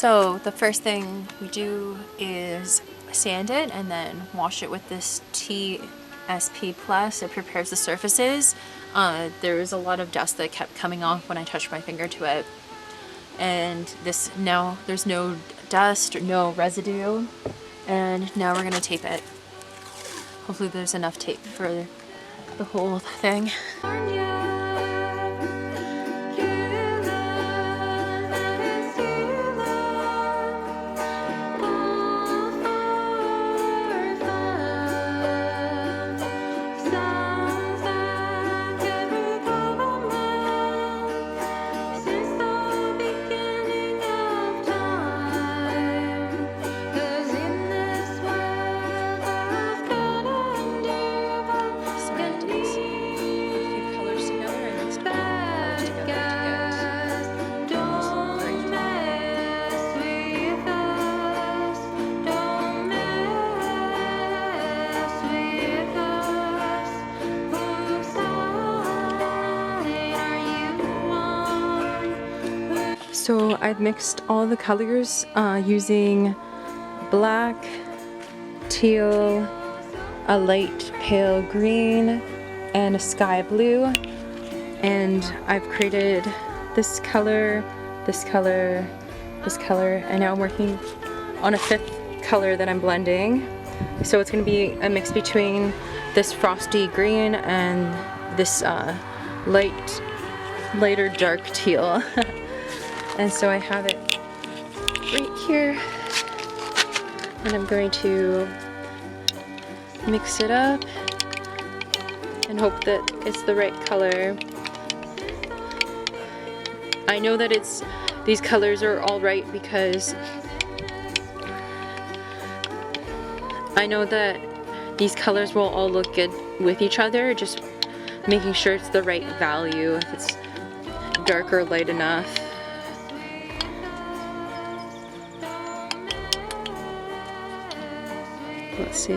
So the first thing we do is sand it and then wash it with this TSP Plus. It prepares the surfaces. There was a lot of dust that kept coming off when I touched my finger to it. And this, now there's no dust or no residue. And now we're gonna tape it. Hopefully there's enough tape for the whole thing. So I've mixed all the colors using black, teal, a light pale green, and a sky blue. And I've created this color, this color, this color, and now I'm working on a fifth color that I'm blending. So it's going to be a mix between this frosty green and this lighter dark teal. And so I have it right here, and I'm going to mix it up and hope that it's the right color. I know that these colors are all right because I know that these colors will all look good with each other, just making sure it's the right value, if it's dark or light enough. Let's see.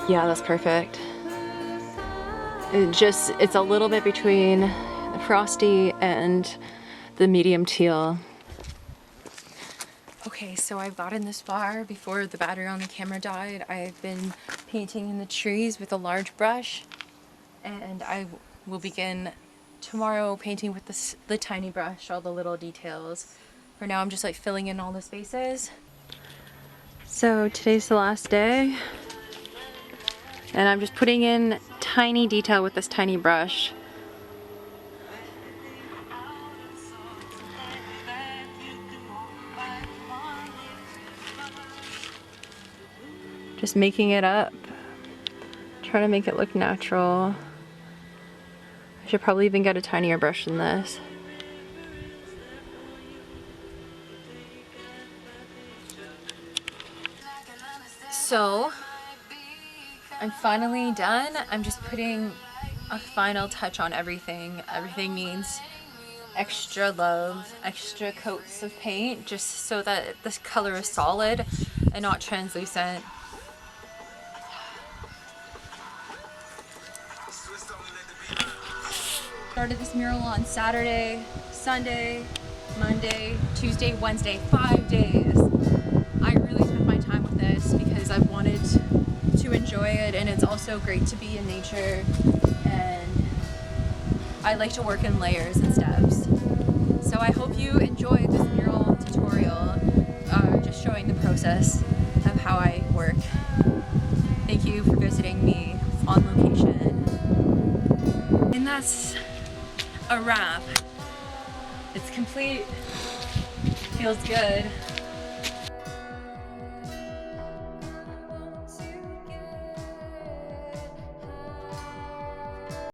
Yeah, that's perfect. It's a little bit between the frosty and the medium teal. Okay, so I've gotten this far before the battery on the camera died. I've been painting in the trees with a large brush, and I will begin tomorrow painting with the tiny brush, all the little details. For now, I'm just like filling in all the spaces. So today's the last day, and I'm just putting in tiny detail with this tiny brush. Just making it up, trying to make it look natural. I should probably even get a tinier brush than this. So I'm finally done. I'm just putting a final touch on everything. Everything needs extra love, extra coats of paint, just so that this color is solid and not translucent. Started this mural on Saturday, Sunday, Monday, Tuesday, Wednesday, 5 days. I really took my time with this because I wanted to enjoy it, and it's also great to be in nature, and I like to work in layers and steps. So I hope you enjoyed this mural tutorial, just showing the process of how I work. Thank you for visiting me on location. And that's a wrap. It's complete. Feels good.